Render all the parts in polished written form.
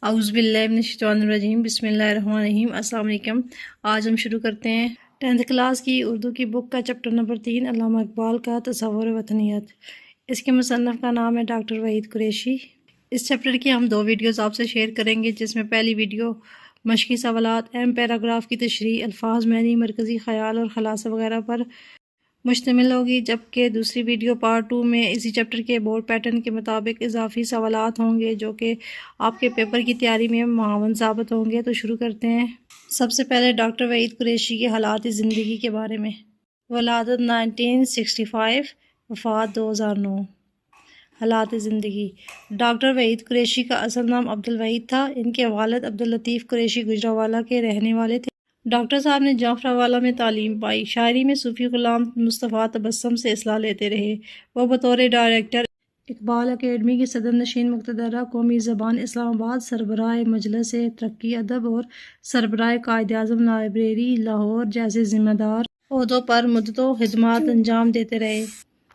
اعوذ باللہ من الشیطان الرجیم، بسم اللہ الرحمن الرحیم۔ السلام علیکم۔ آج ہم شروع کرتے ہیں 10th کلاس کی اردو کی بک کا چیپٹر نمبر 3، علامہ اقبال کا تصور وطنیت۔ اس کے مصنف کا نام ہے ڈاکٹر وحید قریشی۔ اس چیپٹر کی ہم 2 ویڈیوز آپ سے شیئر کریں گے، جس میں پہلی ویڈیو مشقی سوالات، اہم پیراگراف کی تشریح، الفاظ، معنی، مرکزی خیال اور خلاصہ وغیرہ پر مشتمل ہوگی، جبکہ دوسری ویڈیو پارٹ 2 میں اسی چیپٹر کے بورڈ پیٹرن کے مطابق اضافی سوالات ہوں گے، جو کہ آپ کے پیپر کی تیاری میں معاون ثابت ہوں گے۔ تو شروع کرتے ہیں۔ سب سے پہلے ڈاکٹر وحید قریشی کے حالات زندگی کے بارے میں۔ ولادت 1965، وفات 2009۔ حالات زندگی۔ ڈاکٹر وحید قریشی کا اصل نام عبدالوحید تھا۔ ان کے والد عبداللطیف قریشی گجرانوالہ کے رہنے والے تھے۔ ڈاکٹر صاحب نے جعفرانوالہ میں تعلیم پائی۔ شاعری میں صوفی غلام مصطفیٰ تبسم سے اصلاح لیتے رہے۔ وہ بطور ڈائریکٹر اقبال اکیڈمی کی صدر نشین مقتدرہ قومی زبان اسلام آباد، سربراہ مجلس ترقی ادب اور سربراہ قائد اعظم لائبریری لاہور جیسے ذمہ دار عہدوں پر مدتوں خدمات انجام دیتے رہے۔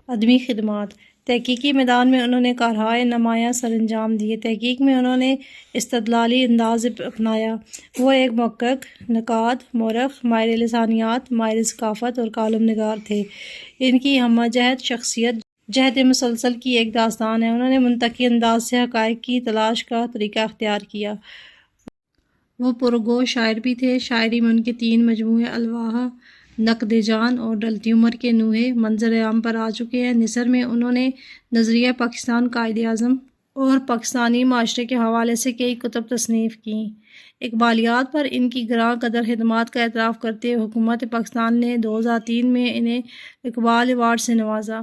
ادبی خدمات۔ تحقیقی میدان میں انہوں نے کارہائے نمایاں سر انجام دیے۔ تحقیق میں انہوں نے استدلالی انداز اپنایا۔ وہ ایک محقق، نقاد، مورخ، ماہر لسانیات، ماہر ثقافت اور کالم نگار تھے۔ ان کی ہمہ جہت شخصیت جہد مسلسل کی ایک داستان ہے۔ انہوں نے منطقی انداز سے حقائق کی تلاش کا طریقہ اختیار کیا۔ وہ پرگوش شاعر بھی تھے۔ شاعری میں ان کے 3 مجموعے الواح، نقد جان اور ڈھلتی عمر کے نوحے منظر عام پر آ چکے ہیں۔ نثر میں انہوں نے نظریہ پاکستان قائد اعظم اور پاکستانی معاشرے کے حوالے سے کئی کتب تصنیف کیں۔ اقبالیات پر ان کی گراں قدر خدمات کا اعتراف کرتے ہوئے حکومت پاکستان نے 2003 میں انہیں اقبال ایوارڈ سے نوازا۔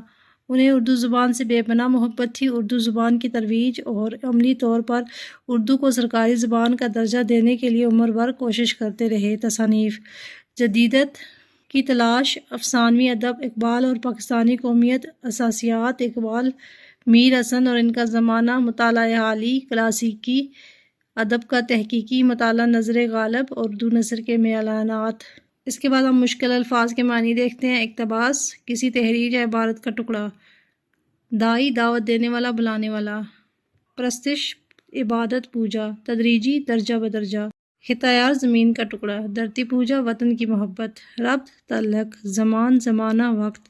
انہیں اردو زبان سے بے پناہ محبت تھی۔ اردو زبان کی ترویج اور عملی طور پر اردو کو سرکاری زبان کا درجہ دینے کے لیے عمر بھر کوشش کرتے رہے۔ تصانیف۔ جدیدت کی تلاش، افسانوی ادب، اقبال اور پاکستانی قومیت، اساسیات اقبال، میر حسن اور ان کا زمانہ، مطالعہ حالی، کلاسیکی ادب کا تحقیقی مطالعہ، نظر غالب، اردو نثر کے میلانات۔ اس کے بعد ہم مشکل الفاظ کے معنی دیکھتے ہیں۔ اقتباس، کسی تحریر یا عبارت کا ٹکڑا۔ داعی، دعوت دینے والا، بلانے والا۔ پرستش، عبادت، پوجا۔ تدریجی، درجہ بدرجہ۔ خطۂ زمین کا ٹکڑا۔ دھرتی پوجا، وطن کی محبت۔ ربط، تعلق۔ زمان، زمانہ، وقت۔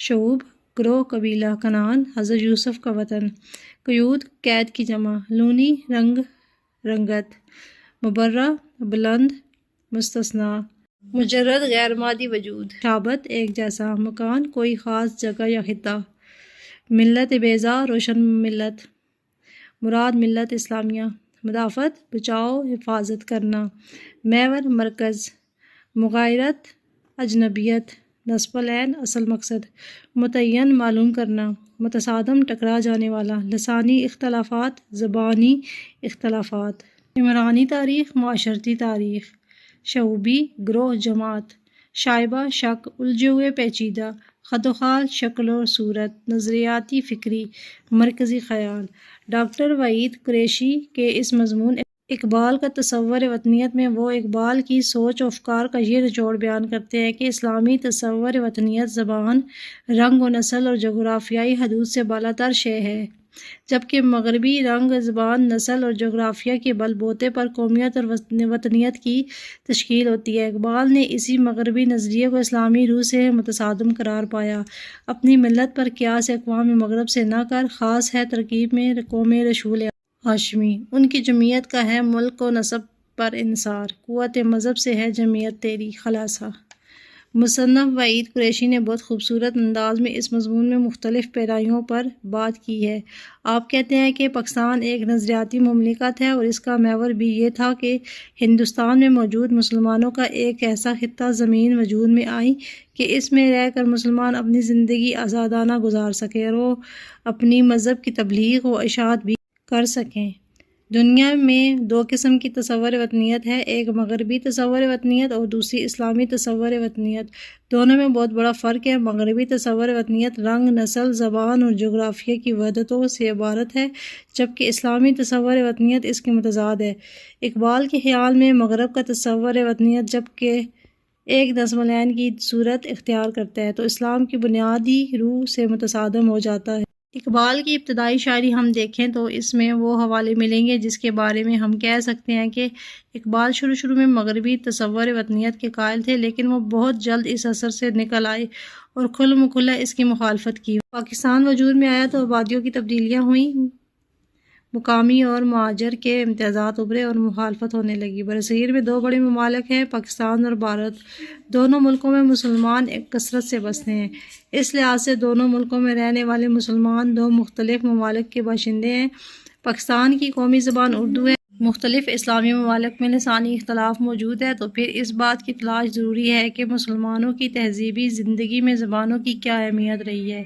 شعوب، گروہ، قبیلہ۔ کنعان، حضرت یوسف کا وطن۔ قیود، قید کی جمع۔ لونی، رنگ، رنگت۔ مبرہ، بلند، مستثنیٰ۔ مجرد، غیر مادی وجود۔ شابت، ایک جیسا۔ مکان، کوئی خاص جگہ یا خطہ۔ ملت بیضا، روشن ملت۔ مراد، ملت اسلامیہ۔ مدافعت، بچاؤ، حفاظت کرنا۔ محور، مرکز۔ مغایرت، اجنبیت۔ نصب العین، اصل مقصد۔ متعین، معلوم کرنا۔ متصادم، ٹکرا جانے والا۔ لسانی اختلافات، زبانی اختلافات۔ عمرانی تاریخ، معاشرتی تاریخ۔ شعوبی، گروہ، جماعت۔ شائبہ، شک، الجھے ہوئے، پیچیدہ۔ خد و خال، شکل و صورت۔ نظریاتی، فکری۔ مرکزی خیال۔ ڈاکٹر وحید قریشی کے اس مضمون اقبال کا تصور وطنیت میں وہ اقبال کی سوچ و افکار کا یہ نچوڑ بیان کرتے ہیں کہ اسلامی تصور وطنیت زبان، رنگ و نسل اور جغرافیائی حدود سے بالا تر شے ہے، جبکہ مغربی رنگ، زبان، نسل اور جغرافیہ کے بل بوتے پر قومیت اور وطنیت کی تشکیل ہوتی ہے۔ اقبال نے اسی مغربی نظریے کو اسلامی روح سے متصادم قرار پایا۔ اپنی ملت پر قیاس اقوام مغرب سے نہ کر، خاص ہے ترکیب میں قوم رسول ہاشمی۔ ان کی جمعیت کا ہے ملک و نسب پر انحصار، قوت مذہب سے ہے جمعیت تیری۔ خلاصہ۔ مصنف وحید قریشی نے بہت خوبصورت انداز میں اس مضمون میں مختلف پیرایوں پر بات کی ہے۔ آپ کہتے ہیں کہ پاکستان ایک نظریاتی مملکت ہے اور اس کا محور بھی یہ تھا کہ ہندوستان میں موجود مسلمانوں کا ایک ایسا خطہ زمین وجود میں آئی کہ اس میں رہ کر مسلمان اپنی زندگی آزادانہ گزار سکیں اور وہ اپنی مذہب کی تبلیغ و اشاعت بھی کر سکیں۔ دنیا میں 2 قسم کی تصور وطنیت ہے، ایک مغربی تصور وطنیت اور دوسری اسلامی تصور وطنیت۔ دونوں میں بہت بڑا فرق ہے۔ مغربی تصور وطنیت رنگ، نسل، زبان اور جغرافیہ کی وحدتوں سے عبارت ہے، جبکہ اسلامی تصور وطنیت اس کے متضاد ہے۔ اقبال کے خیال میں مغرب کا تصور وطنیت جبکہ ایک نظم العین کی صورت اختیار کرتا ہے تو اسلام کی بنیادی روح سے متصادم ہو جاتا ہے۔ اقبال کی ابتدائی شاعری ہم دیکھیں تو اس میں وہ حوالے ملیں گے جس کے بارے میں ہم کہہ سکتے ہیں کہ اقبال شروع میں مغربی تصور وطنیت کے قائل تھے، لیکن وہ بہت جلد اس اثر سے نکل آئے اور کھل کھلا اس کی مخالفت کی۔ پاکستان وجود میں آیا تو آبادیوں کی تبدیلیاں ہوئیں، مقامی اور مہاجر کے امتیازات ابھرے اور مخالفت ہونے لگی۔ برصغیر میں دو بڑے ممالک ہیں، پاکستان اور بھارت۔ دونوں ملکوں میں مسلمان ایک کثرت سے بستے ہیں، اس لحاظ سے دونوں ملکوں میں رہنے والے مسلمان دو مختلف ممالک کے باشندے ہیں۔ پاکستان کی قومی زبان اردو ہے، مختلف اسلامی ممالک میں لسانی اختلاف موجود ہے، تو پھر اس بات کی تلاش ضروری ہے کہ مسلمانوں کی تہذیبی زندگی میں زبانوں کی کیا اہمیت رہی ہے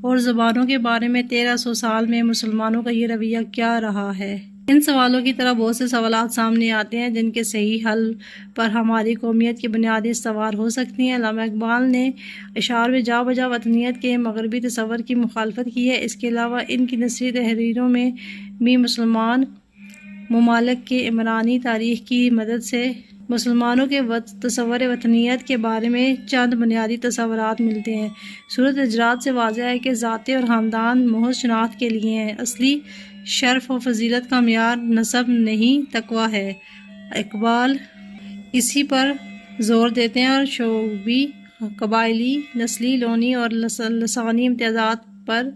اور زبانوں کے بارے میں 1300 سال میں مسلمانوں کا یہ رویہ کیا رہا ہے۔ ان سوالوں کی طرح بہت سے سوالات سامنے آتے ہیں جن کے صحیح حل پر ہماری قومیت کی بنیادیں استوار ہو سکتی ہیں۔ علامہ اقبال نے اشعار میں جا بجا وطنیت کے مغربی تصور کی مخالفت کی ہے۔ اس کے علاوہ ان کی نثری تحریروں میں بھی مسلمان ممالک کے عمرانی تاریخ کی مدد سے مسلمانوں کے تصور وطنیت کے بارے میں چند بنیادی تصورات ملتے ہیں۔ سورۃ حجرات سے واضح ہے کہ ذاتی اور خاندان محض شناخت کے لیے ہیں، اصلی شرف و فضیلت کا معیار نسب نہیں تقوی ہے۔ اقبال اسی پر زور دیتے ہیں اور شعوبی، قبائلی، نسلی، لونی اور لسانی امتیازات پر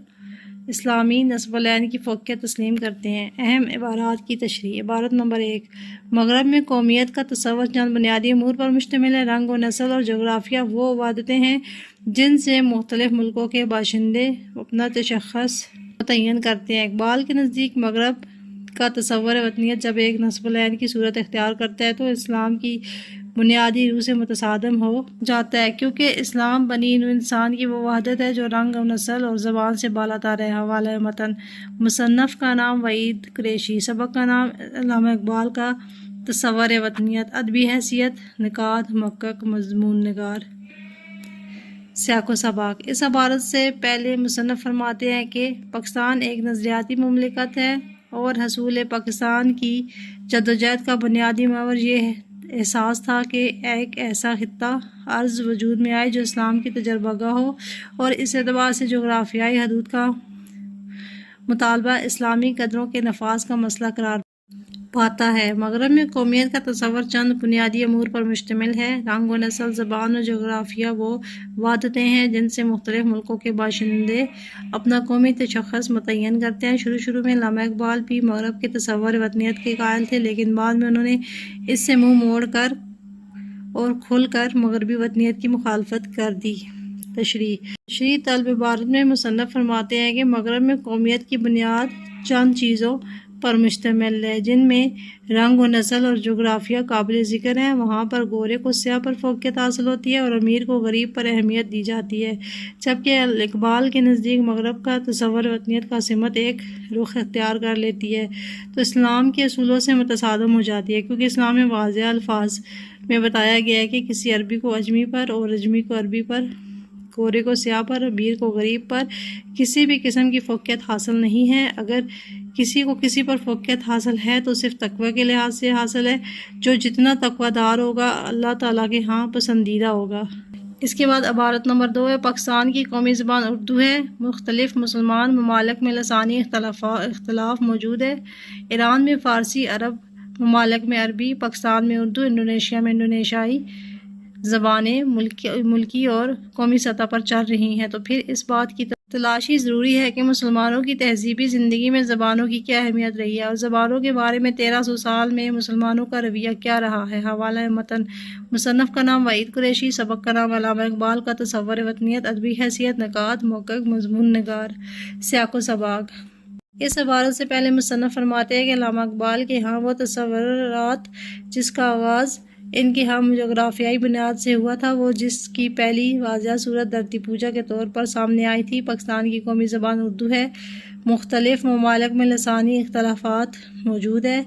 اسلامی نسب العین کی فوقیت تسلیم کرتے ہیں۔ اہم عبارات کی تشریح۔ عبارت نمبر 1، مغرب میں قومیت کا تصور چند بنیادی امور پر مشتمل ہے۔ رنگ و نسل اور جغرافیہ وہ عبادتیں ہیں جن سے مختلف ملکوں کے باشندے اپنا تشخص متعین کرتے ہیں۔ اقبال کے نزدیک مغرب کا تصور وطنیت جب ایک نسب العین کی صورت اختیار کرتا ہے تو اسلام کی بنیادی روح سے متصادم ہو جاتا ہے، کیونکہ اسلام بنی نوع انسان کی وہ وحدت ہے جو رنگ و نسل اور زبان سے بالاتر ہے۔ حوالہ متن۔ مصنف کا نام وحید قریشی، سبق کا نام علامہ اقبال کا تصور وطنیت، ادبی حیثیت نقاد محقق مضمون نگار۔ سیاق و سباق۔ اس عبارت سے پہلے مصنف فرماتے ہیں کہ پاکستان ایک نظریاتی مملکت ہے اور حصول پاکستان کی جدوجہد کا بنیادی محور یہ احساس تھا کہ ایک ایسا خطہ ارض وجود میں آئے جو اسلام کی تجربہ گاہ ہو، اور اس اعتبار سے جغرافیائی حدود کا مطالبہ اسلامی قدروں کے نفاذ کا مسئلہ قرار پاتا ہے۔ مغرب میں قومیت کا تصور چند بنیادی امور پر مشتمل ہے۔ رنگ و نسل، زبان اور جغرافیہ وہ وحدتیں ہیں جن سے مختلف ملکوں کے باشندے اپنا قومی تشخص متعین کرتے ہیں۔ شروع میں علامہ اقبال بھی مغرب کے تصور وطنیت کے قائل تھے، لیکن بعد میں انہوں نے اس سے منہ موڑ کر اور کھل کر مغربی وطنیت کی مخالفت کر دی۔ تشریح طلب عبارت میں مصنف فرماتے ہیں کہ مغرب میں قومیت کی بنیاد چند چیزوں پر مشتمل ہے جن میں رنگ و نسل اور جغرافیہ قابل ذکر ہیں۔ وہاں پر گورے کو سیاہ پر فوقیت حاصل ہوتی ہے اور امیر کو غریب پر اہمیت دی جاتی ہے، جبکہ اقبال کے نزدیک مغرب کا تصور وطنیت کا سمت ایک رخ اختیار کر لیتی ہے تو اسلام کے اصولوں سے متصادم ہو جاتی ہے، کیونکہ اسلام میں واضح الفاظ میں بتایا گیا ہے کہ کسی عربی کو اجمی پر اور اجمی کو عربی پر، گورے کو سیاہ پر، امیر کو غریب پر کسی بھی قسم کی فوقیت حاصل نہیں ہے۔ اگر کسی کو کسی پر فوقیت حاصل ہے تو صرف تقوی کے لحاظ سے حاصل ہے، جو جتنا تقوی دار ہوگا اللہ تعالیٰ کے ہاں پسندیدہ ہوگا۔ اس کے بعد عبارت نمبر 2 ہے، پاکستان کی قومی زبان اردو ہے، مختلف مسلمان ممالک میں لسانی اختلاف موجود ہے۔ ایران میں فارسی، عرب ممالک میں عربی، پاکستان میں اردو، انڈونیشیا میں انڈونیشیائی زبانیں ملکی اور قومی سطح پر چل رہی ہیں، تو پھر اس بات کی تلاشی ضروری ہے کہ مسلمانوں کی تہذیبی زندگی میں زبانوں کی کیا اہمیت رہی ہے اور زبانوں کے بارے میں 1300 سال میں مسلمانوں کا رویہ کیا رہا ہے۔ حوالہ متن۔ مصنف کا نام وحید قریشی، سبق کا نام علامہ اقبال کا تصور وطنیت، ادبی حیثیت نقاد محقق مضمون نگار۔ سیاق و سباق۔ اس عبارت سے پہلے مصنف فرماتے ہیں کہ علامہ اقبال کے ہاں وہ تصورات جس کا آغاز ان کی ہم جغرافیائی بنیاد سے ہوا تھا، وہ جس کی پہلی واضح صورت دھرتی پوجا کے طور پر سامنے آئی تھی۔ پاکستان کی قومی زبان اردو ہے، مختلف ممالک میں لسانی اختلافات موجود ہیں۔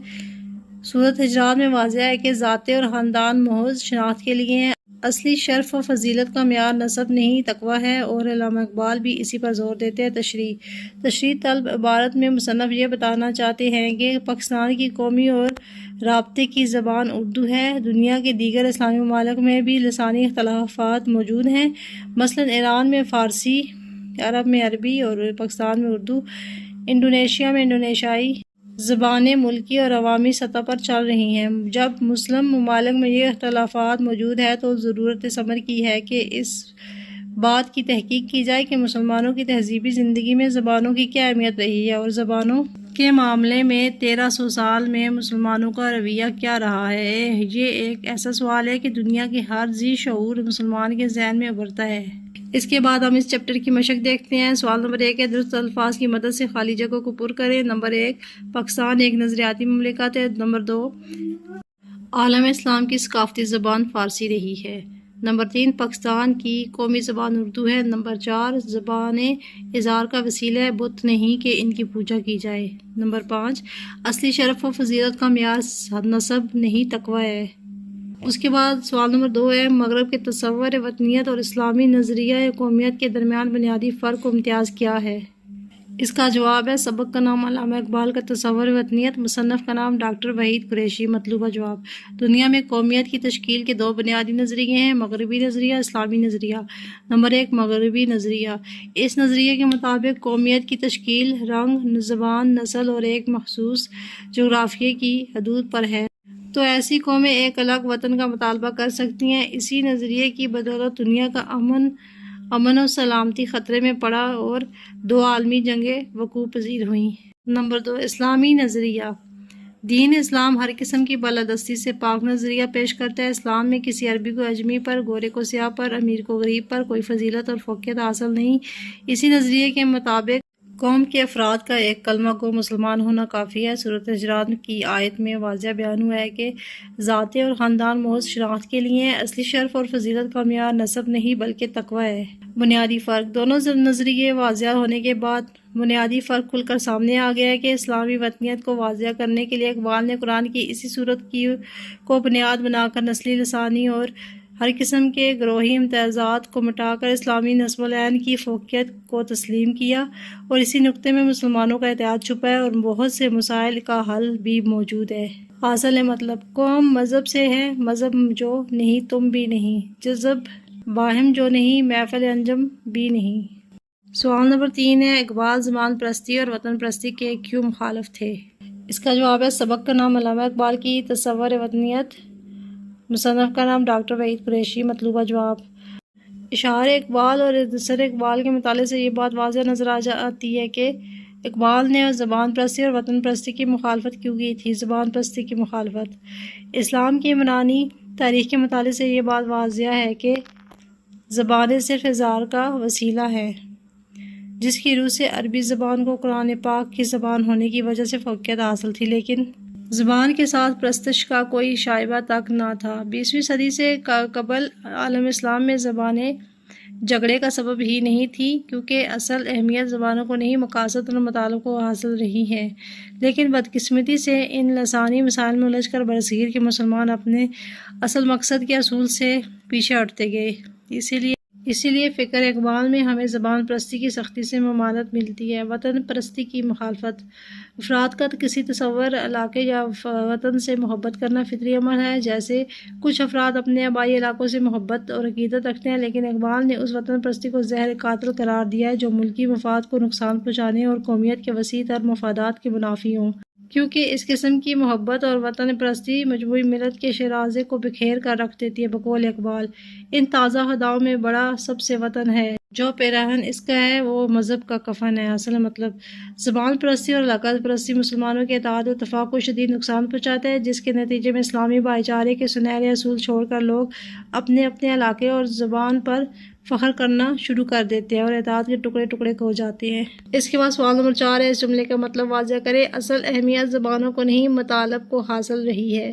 سورۃ حجرات میں واضح ہے کہ ذاتی اور خاندان محض شناخت کے لیے ہیں، اصلی شرف و فضیلت کا معیار نسب نہیں تقوی ہے، اور علامہ اقبال بھی اسی پر زور دیتے ہیں۔ تشریح طلب عبارت میں مصنف یہ بتانا چاہتے ہیں کہ پاکستان کی قومی اور رابطے کی زبان اردو ہے۔ دنیا کے دیگر اسلامی ممالک میں بھی لسانی اختلافات موجود ہیں، مثلاً ایران میں فارسی عرب میں عربی اور پاکستان میں اردو، انڈونیشیا میں انڈونیشیائی زبانیں ملکی اور عوامی سطح پر چل رہی ہیں۔ جب مسلم ممالک میں یہ اختلافات موجود ہے تو ضرورت اس امر کی ہے کہ اس بات کی تحقیق کی جائے کہ مسلمانوں کی تہذیبی زندگی میں زبانوں کی کیا اہمیت رہی ہے اور زبانوں کے معاملے میں 1300 سال میں مسلمانوں کا رویہ کیا رہا ہے۔ یہ ایک ایسا سوال ہے کہ دنیا کے ہر ذی شعور مسلمان کے ذہن میں ابھرتا ہے۔ اس کے بعد ہم اس چیپٹر کی مشق دیکھتے ہیں۔ سوال نمبر 1 ہے، درست الفاظ کی مدد سے خالی جگہوں کو پر کریں۔ نمبر 1، پاکستان ایک نظریاتی مملکت ہے۔ نمبر 2، عالم اسلام کی ثقافتی زبان فارسی رہی ہے۔ نمبر 3، پاکستان کی قومی زبان اردو ہے۔ نمبر 4، زبانیں اظہار کا وسیلہ ہے، بت نہیں کہ ان کی پوجا کی جائے۔ نمبر 5، اصلی شرف و فضیلت کا معیار نسب نہیں تقوی ہے۔ اس کے بعد سوال نمبر 2 ہے، مغرب کے تصور وطنیت اور اسلامی نظریہ قومیت کے درمیان بنیادی فرق و امتیاز کیا ہے؟ اس کا جواب ہے، سبق کا نام علامہ اقبال کا تصور وطنیت، مصنف کا نام ڈاکٹر وحید قریشی۔ مطلوبہ جواب، دنیا میں قومیت کی تشکیل کے 2 بنیادی نظریے ہیں، مغربی نظریہ، اسلامی نظریہ۔ نمبر 1، مغربی نظریہ۔ اس نظریے کے مطابق قومیت کی تشکیل رنگ، زبان، نسل اور ایک مخصوص جغرافیے کی حدود پر ہے، تو ایسی قومیں ایک الگ وطن کا مطالبہ کر سکتی ہیں۔ اسی نظریے کی بدولت دنیا کا امن و سلامتی خطرے میں پڑا اور 2 عالمی جنگیں وقوع پذیر ہوئیں۔ نمبر 2، اسلامی نظریہ۔ دین اسلام ہر قسم کی بالادستی سے پاک نظریہ پیش کرتا ہے۔ اسلام میں کسی عربی کو اجمی پر، گورے کو سیاہ پر، امیر کو غریب پر کوئی فضیلت اور فوقیت حاصل نہیں۔ اسی نظریے کے مطابق قوم کے افراد کا ایک کلمہ گو مسلمان ہونا کافی ہے۔ سورۃ حجرات کی آیت میں واضح بیان ہوا ہے کہ ذاتیں اور خاندان محض شناخت کے لیے ہیں، اصلی شرف اور فضیلت کا معیار نسب نہیں بلکہ تقوی ہے۔ بنیادی فرق۔ دونوں نظریے واضح ہونے کے بعد بنیادی فرق کھل کر سامنے آ گیا ہے کہ اسلامی وطنیت کو واضح کرنے کے لیے اقبال نے قرآن کی اسی صورت کو بنیاد بنا کر نسلی، لسانی اور ہر قسم کے گروہی امتیازات کو مٹا کر اسلامی نسب العین کی فوقیت کو تسلیم کیا، اور اسی نقطے میں مسلمانوں کا اتحاد چھپا ہے اور بہت سے مسائل کا حل بھی موجود ہے۔ حاصل مطلب، قوم مذہب سے ہے، مذہب جو نہیں تم بھی نہیں، جذب باہم جو نہیں، محفل انجم بھی نہیں۔ سوال نمبر 3 ہے، اقبال زبان پرستی اور وطن پرستی کے کیوں مخالف تھے؟ اس کا جواب ہے، سبق کا نام علامہ اقبال کی تصور وطنیت، مصنف کا نام ڈاکٹر وحید قریشی۔ مطلوبہ جواب، اشعار اقبال اور نثر اقبال کے مطالعے سے یہ بات واضح نظر آتی ہے کہ اقبال نے زبان پرستی اور وطن پرستی کی مخالفت کیوں کی تھی۔ زبان پرستی کی مخالفت، اسلام کی عمرانی تاریخ کے مطالعے سے یہ بات واضح ہے کہ زبانیں صرف اظہار کا وسیلہ ہیں، جس کی روح سے عربی زبان کو قرآن پاک کی زبان ہونے کی وجہ سے فوقیت حاصل تھی، لیکن زبان کے ساتھ پرستش کا کوئی شائبہ تک نہ تھا۔ 20ویں صدی سے قبل عالم اسلام میں زبانیں جھگڑے کا سبب ہی نہیں تھی، کیونکہ اصل اہمیت زبانوں کو نہیں، مقاصد اور مطالب کو حاصل رہی ہے۔ لیکن بدقسمتی سے ان لسانی مسائل میں الجھ کر برصغیر کے مسلمان اپنے اصل مقصد کے اصول سے پیچھے ہٹتے گئے۔ اسی لیے فکر اقبال میں ہمیں زبان پرستی کی سختی سے ممانعت ملتی ہے۔ وطن پرستی کی مخالفت، افراد کا کسی تصور علاقے یا وطن سے محبت کرنا فطری امر ہے۔ جیسے کچھ افراد اپنے آبائی علاقوں سے محبت اور عقیدت رکھتے ہیں، لیکن اقبال نے اس وطن پرستی کو زہر قاتل قرار دیا ہے جو ملکی مفاد کو نقصان پہنچانے اور قومیت کے وسیع تر مفادات کے منافی ہوں، کیونکہ اس قسم کی محبت اور وطن پرستی مجموعی ملت کے شیرازے کو بکھیر کر رکھ دیتی ہے۔ بقول اقبال، ان تازہ ہداؤں میں بڑا سب سے وطن ہے، جو پیراہن اس کا ہے وہ مذہب کا کفن ہے۔ اصل مطلب، زبان پرستی اور علاقہ پرستی مسلمانوں کے اتحاد و اتفاق کو شدید نقصان پہنچاتا ہے، جس کے نتیجے میں اسلامی بھائی چارے کے سنہرے اصول چھوڑ کر لوگ اپنے علاقے اور زبان پر فخر کرنا شروع کر دیتے ہیں اور اتحاد کے ٹکڑے ٹکڑے ہو جاتے ہیں۔ اس کے بعد سوال نمبر 4 ہے، اس جملے کا مطلب واضح کریں۔ اصل اہمیت زبانوں کو نہیں، مطالب کو حاصل رہی ہے۔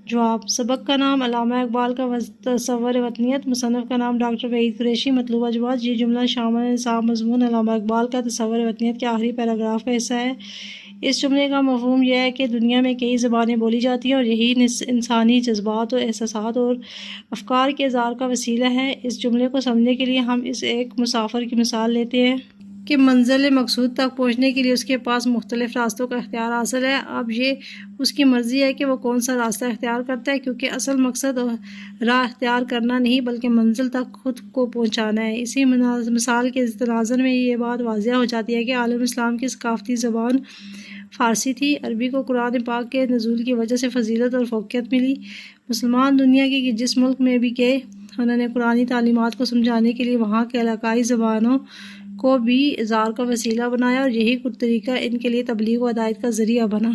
جواب، سبق کا نام علامہ اقبال کا تصور وطنیت، مصنف کا نام ڈاکٹر وحید قریشی۔ مطلوبہ جواب، یہ جملہ شامل نصاب مضمون علامہ اقبال کا تصور وطنیت کے آخری پیراگراف کا حصہ ہے۔ اس جملے کا مفہوم یہ ہے کہ دنیا میں کئی زبانیں بولی جاتی ہیں اور یہی انسانی جذبات اور احساسات اور افکار کے اظہار کا وسیلہ ہے۔ اس جملے کو سمجھنے کے لیے ہم ایک مسافر کی مثال لیتے ہیں۔ کہ منزل مقصود تک پہنچنے کے لیے اس کے پاس مختلف راستوں کا اختیار حاصل ہے۔ اب یہ اس کی مرضی ہے کہ وہ کون سا راستہ اختیار کرتا ہے، کیونکہ اصل مقصد راہ اختیار کرنا نہیں بلکہ منزل تک خود کو پہنچانا ہے۔ اسی مثال کے تناظر میں یہ بات واضح ہو جاتی ہے کہ عالم اسلام کی ثقافتی زبان فارسی تھی۔ عربی کو قرآن پاک کے نزول کی وجہ سے فضیلت اور فوقیت ملی۔ مسلمان دنیا کے جس ملک میں بھی گئے، انہوں نے قرآنی تعلیمات کو سمجھانے کے لیے وہاں کے علاقائی زبانوں کو بھی اظہار کا وسیلہ بنایا، اور یہی طریقہ ان کے لیے تبلیغ و ہدایت کا ذریعہ بنا۔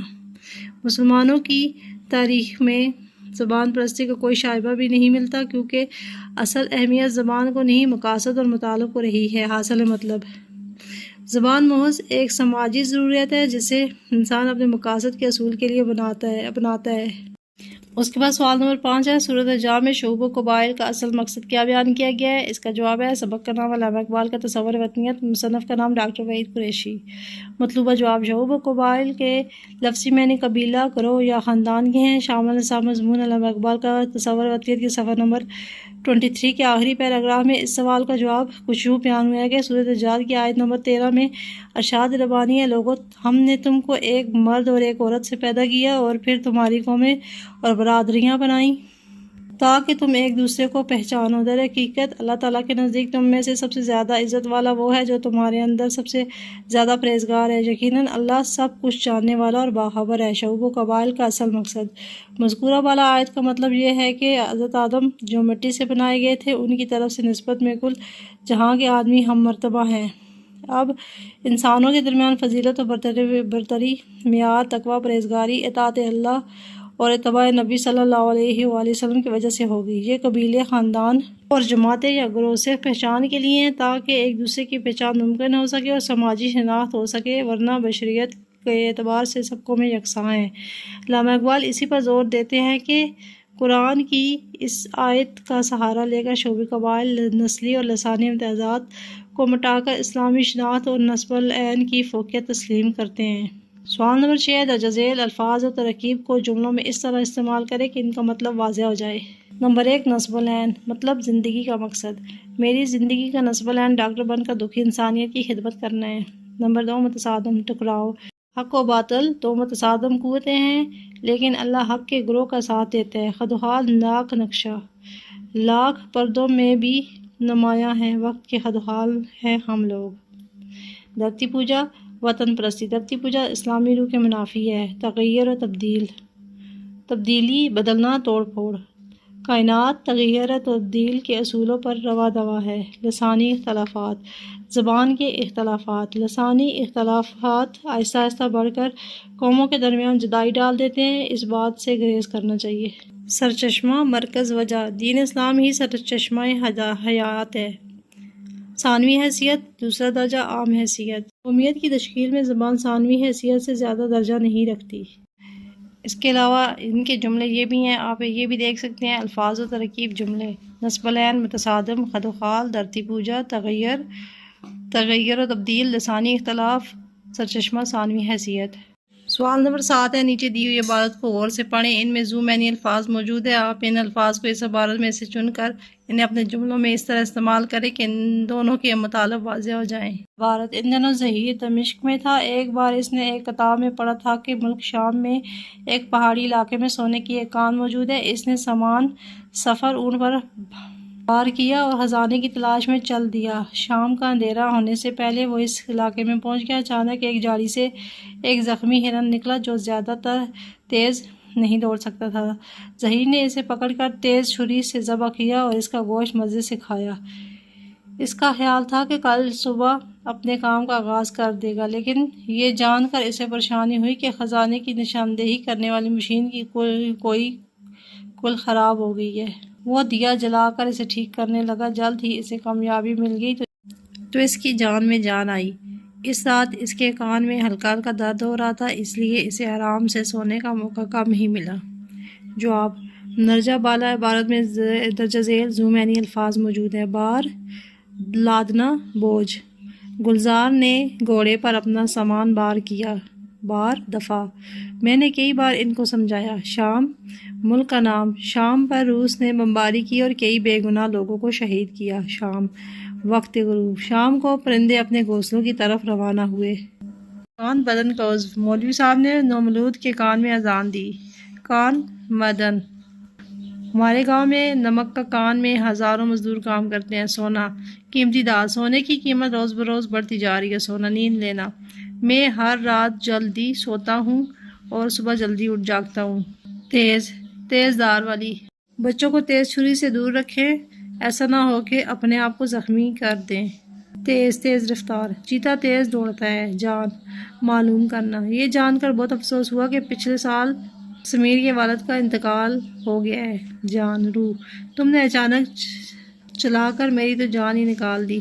مسلمانوں کی تاریخ میں زبان پرستی کا کوئی شائبہ بھی نہیں ملتا، کیونکہ اصل اہمیت زبان کو نہیں مقاصد اور مطالب کو رہی ہے۔ حاصل مطلب، زبان محض ایک سماجی ضرورت ہے جسے انسان اپنے مقاصد کے حصول کے لیے اپناتا ہے۔ اس کے بعد سوال نمبر 5 ہے، سورۃ الجاء میں شعوب و قبائل کا اصل مقصد کیا بیان کیا گیا ہے؟ اس کا جواب ہے، سبق کا نام علامہ اقبال کا تصور وطنیت، مصنف کا نام ڈاکٹر وحید قریشی۔ مطلوبہ جواب، شعوب و قبائل کے لفظی معنی قبیلہ، گروہ یا خاندان کے ہیں۔ شامل نصاب مضمون علامہ اقبال کا تصور وطنیت کے صفحہ نمبر 23 کے آخری پیراگراف میں اس سوال کا جواب کچھ یوں بیان ہوا ہے کہ سورۃ الجاء کی آیت نمبر 13 میں ارشاد ربانی ہے، لوگوں ہم نے تم کو ایک مرد اور ایک عورت سے پیدا کیا اور پھر تمہاری قومیں اور برادریاں بنائیں تاکہ تم ایک دوسرے کو پہچانو۔ در حقیقت اللہ تعالیٰ کے نزدیک تم میں سے سب سے زیادہ عزت والا وہ ہے جو تمہارے اندر سب سے زیادہ پرہیزگار ہے۔ یقیناً اللہ سب کچھ جاننے والا اور باخبر ہے۔ شعوب و قبائل کا اصل مقصد، مذکورہ بالا آیت کا مطلب یہ ہے کہ حضرت آدم جو مٹی سے بنائے گئے تھے، ان کی طرف سے نسبت میں کل جہاں کے آدمی ہم مرتبہ ہیں۔ اب انسانوں کے درمیان فضیلت و برتری معیار تقویٰ، پرہیزگاری، اطاعت اللہ اور اتباع نبی صلی اللہ علیہ وآلہ وسلم کی وجہ سے ہوگی۔ یہ قبیلے، خاندان اور جماعتیں یا گروہ صرف پہچان کے لیے ہیں تاکہ ایک دوسرے کی پہچان ممکن ہو سکے اور سماجی شناخت ہو سکے، ورنہ بشریت کے اعتبار سے سب قومیں یکساں ہیں۔ علامہ اقبال اسی پر زور دیتے ہیں کہ قرآن کی اس آیت کا سہارا لے کر شعوبی قبائل نسلی اور لسانی امتیازات کو مٹا کر اسلامی شناخت اور نسب العین کی فوقیت تسلیم کرتے ہیں۔ سوال نمبر 6، درجہ ذیل الفاظ اور تراکیب کو جملوں میں اس طرح استعمال کریں کہ ان کا مطلب واضح ہو جائے۔ نمبر 1، نسب العین، مطلب زندگی کا مقصد، میری زندگی کا نسب العین ڈاکٹر بن کر دکھی انسانیت کی خدمت کرنا ہے۔ نمبر 2، متصادم، ٹکراؤ، حق و باطل دو متصادم قوتیں ہیں لیکن اللہ حق کے گروہ کا ساتھ دیتا ہے۔ خدوخال، لاکھ نقشہ، لاکھ پردوں میں بھی نمایاں ہیں، وقت کے خدوخال ہیں ہم لوگ۔ دھرتی پوجا، وطن پرستی، دھرتی پوجا اسلامی روح کے منافی ہے۔ تغیر و تبدیل، تبدیلی، بدلنا، توڑ پھوڑ۔ کائنات تغیر و تبدیل کے اصولوں پر رواں دواں ہے۔ لسانی اختلافات، زبان کے اختلافات، لسانی اختلافات آہستہ آہستہ بڑھ کر قوموں کے درمیان جدائی ڈال دیتے ہیں، اس بات سے گریز کرنا چاہیے۔ سرچشمہ، مرکز، وجہ، دین اسلام ہی سرچشمہ حیات ہے۔ ثانوی حیثیت، دوسرا درجہ عام حیثیت، قومیت کی تشکیل میں زبان ثانوی حیثیت سے زیادہ درجہ نہیں رکھتی۔ اس کے علاوہ ان کے جملے یہ بھی ہیں، آپ یہ بھی دیکھ سکتے ہیں، الفاظ و ترکیب جملے، نسب العین، متصادم، خدوخال، دھرتی پوجا، تغیر و تبدیل، لسانی اختلاف، سرچشمہ، ثانوی حیثیت۔ سوال نمبر 7 ہے، نیچے دی ہوئی عبارت کو غور سے پڑھیں، ان میں ذو معنی الفاظ موجود ہے، آپ ان الفاظ کو اس عبارت میں سے چن کر انہیں اپنے جملوں میں اس طرح استعمال کریں کہ ان دونوں کے مطالب واضح ہو جائیں۔ عبارت، ان دنوں ظہیر دمشق میں تھا، ایک بار اس نے ایک کتاب میں پڑھا تھا کہ ملک شام میں ایک پہاڑی علاقے میں سونے کی ایک کان موجود ہے، اس نے سامان سفر اونٹ پر بار کیا اور خزانے کی تلاش میں چل دیا۔ شام کا اندھیرا ہونے سے پہلے وہ اس علاقے میں پہنچ گیا، اچانک ایک جھاڑی سے ایک زخمی ہرن نکلا جو زیادہ تیز نہیں دوڑ سکتا تھا۔ ظہیر نے اسے پکڑ کر تیز چھری سے ذبح کیا اور اس کا گوشت مزے سے کھایا۔ اس کا خیال تھا کہ کل صبح اپنے کام کا آغاز کر دے گا، لیکن یہ جان کر اسے پریشانی ہوئی کہ خزانے کی نشاندہی کرنے والی مشین کی کوئی کل خراب ہو گئی ہے۔ وہ دیا جلا کر اسے ٹھیک کرنے لگا، جلد ہی اسے کامیابی مل گئی تو اس کی جان میں جان آئی۔ اس رات اس کے کان میں ہلکا ہلکا درد ہو رہا تھا، اس لیے اسے آرام سے سونے کا موقع کم ہی ملا۔ جواب، مندرجہ بالا عبارت میں درجہ ذیل ذو معنی الفاظ موجود ہیں۔ بار، لادنا، بوجھ، گلزار نے گھوڑے پر اپنا سامان بار کیا۔ بار، دفعہ، میں نے کئی بار ان کو سمجھایا۔ شام، ملک کا نام، شام پر روس نے بمباری کی اور کئی بے گناہ لوگوں کو شہید کیا۔ شام، وقت غروب، شام کو پرندے اپنے گھونسلوں کی طرف روانہ ہوئے۔ کان بدن کا عضو، مولوی صاحب نے نومولود کے کان میں اذان دی۔ کان مدن، ہمارے گاؤں میں نمک کا کان میں ہزاروں مزدور کام کرتے ہیں۔ سونا، قیمتی دھات، سونے کی قیمت روز بروز بڑھتی جا رہی ہے۔ سونا، نیند لینا، میں ہر رات جلدی سوتا ہوں اور صبح جلدی اٹھ جاگتا ہوں۔ تیز، تیز دھار والی، بچوں کو تیز چھری سے دور رکھیں، ایسا نہ ہو کہ اپنے آپ کو زخمی کر دیں۔ تیز، تیز رفتار، چیتا تیز دوڑتا ہے۔ جان، معلوم کرنا، یہ جان کر بہت افسوس ہوا کہ پچھلے سال سمیر کے والد کا انتقال ہو گیا ہے۔ جان، روح، تم نے اچانک چلا کر میری تو جان ہی نکال دی۔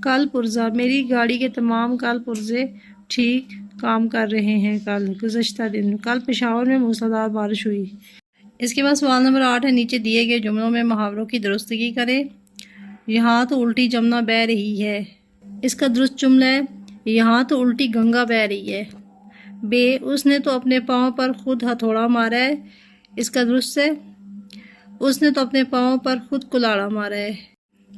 کل پرزہ، میری گاڑی کے تمام کل پرزے ٹھیک کام کر رہے ہیں۔ کل، گزشتہ دن، کل پشاور میں موسلادھار بارش ہوئی۔ اس کے بعد سوال نمبر 8 ہے، نیچے دیے گئے جملوں میں محاوروں کی درستگی کریں۔ یہاں تو الٹی جمنا بہہ رہی ہے، اس کا درست جملہ ہے یہاں تو الٹی گنگا بہہ رہی ہے۔ بے، اس نے تو اپنے پاؤں پر خود ہتھوڑا مارا ہے، اس کا درست ہے اس نے تو اپنے پاؤں پر خود کلاڑا مارا ہے۔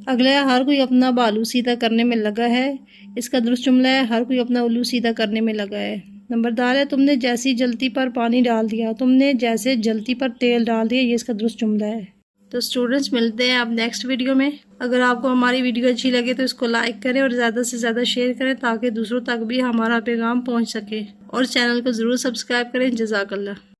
اگلا، ہر کوئی اپنا بالو سیدھا کرنے میں لگا ہے، اس کا درست جملہ ہے ہر کوئی اپنا الو سیدھا کرنے میں لگا ہے۔ نمبردار ہے، تم نے جیسی جلتی پر پانی ڈال دیا، تم نے جیسے جلتی پر تیل ڈال دیا، یہ اس کا درست جملہ ہے۔ تو اسٹوڈنٹس، ملتے ہیں اب نیکسٹ ویڈیو میں۔ اگر آپ کو ہماری ویڈیو اچھی لگے تو اس کو لائک کریں اور زیادہ سے زیادہ شیئر کریں تاکہ دوسروں تک بھی ہمارا پیغام پہنچ سکے، اور چینل کو ضرور سبسکرائب کریں۔ جزاک اللہ۔